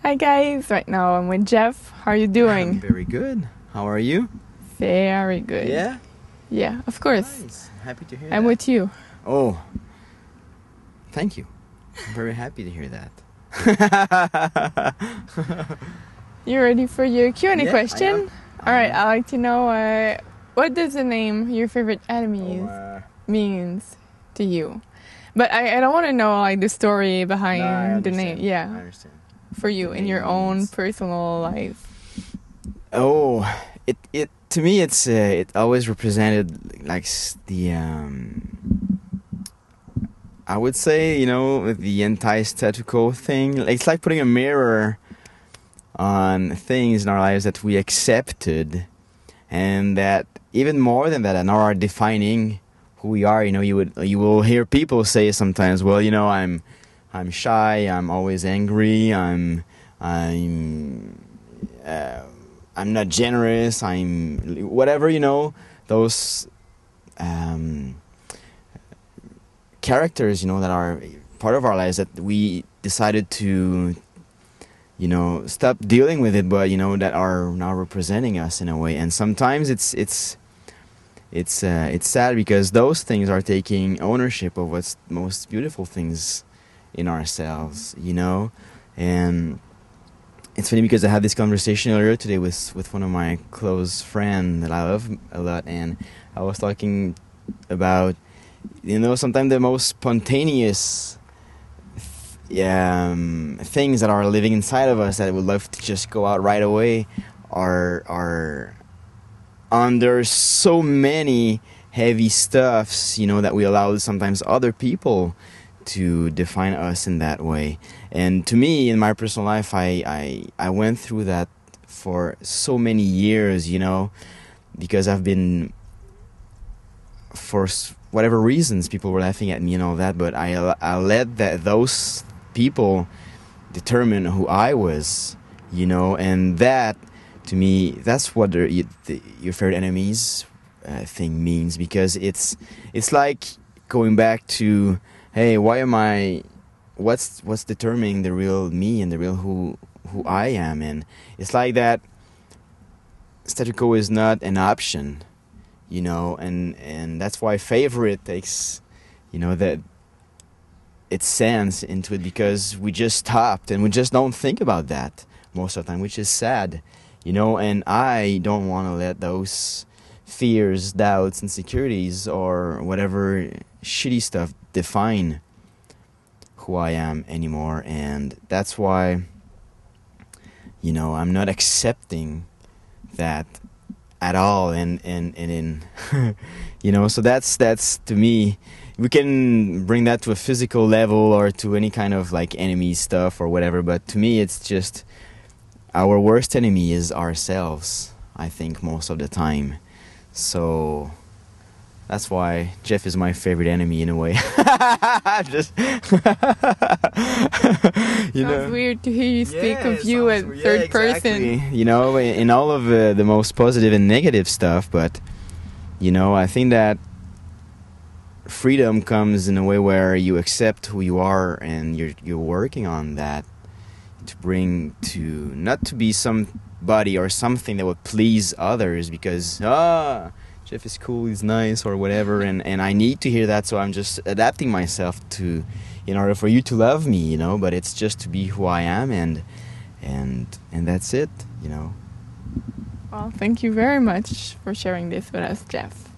Hi guys, right now I'm with Jeff. How are you doing? I'm very good. How are you? Very good. Yeah? Yeah, of course. Nice. Happy to hear I'm that. with you. Oh, thank you. I'm very happy to hear that. You ready for your Q&A Yeah, question? Alright, I'd like to know what does the name Your Favorite Enemy means to you? But I don't want to know like the story behind the name. Yeah. I understand. For you in your own personal life. Oh, it to me it always represented like the I would say, the anti-status quo thing. It's like putting a mirror on things in our lives that we accepted, and that even more than that, are defining who we are. You will hear people say sometimes, well, I'm shy, I'm always angry, I'm not generous, I'm whatever, those characters, that are part of our lives that we decided to, stop dealing with it, but, that are now representing us in a way. And sometimes it's sad because those things are taking ownership of what's most beautiful things in ourselves, and it's funny because I had this conversation earlier today with one of my close friends that I love a lot, and I was talking about, sometimes the most spontaneous things that are living inside of us that would love to just go out right away are under so many heavy stuffs, that we allow sometimes other people to define us in that way. And to me, in my personal life, I went through that for so many years, because I've been, for whatever reasons, people were laughing at me and all that, but I let those people determine who I was, and that, to me, that's what your favorite enemies thing means, because it's like going back to, hey, what's determining the real me and the real who I am? And it's like that status quo is not an option, and that's why favorite takes, that its sense into it, because we just stopped and we just don't think about that most of the time, which is sad, and I don't want to let those fears, doubts, insecurities, or whatever shitty stuff define who I am anymore. And that's why, I'm not accepting that at all, and in so that's to me, we can bring that to a physical level or to any kind of like enemy stuff or whatever, but to me it's just our worst enemy is ourselves, I think, most of the time. So that's why Jeff is my favorite enemy in a way. Just Sounds weird to hear you speak of you as third person. In all of the most positive and negative stuff, but I think that freedom comes in a way where you accept who you are, and you're working on that to bring to not to be somebody or something that would please others, because Jeff is cool, he's nice, or whatever, and I need to hear that, so I'm just adapting myself to, in order for you to love me, but it's just to be who I am, and that's it, Well, thank you very much for sharing this with us, Jeff.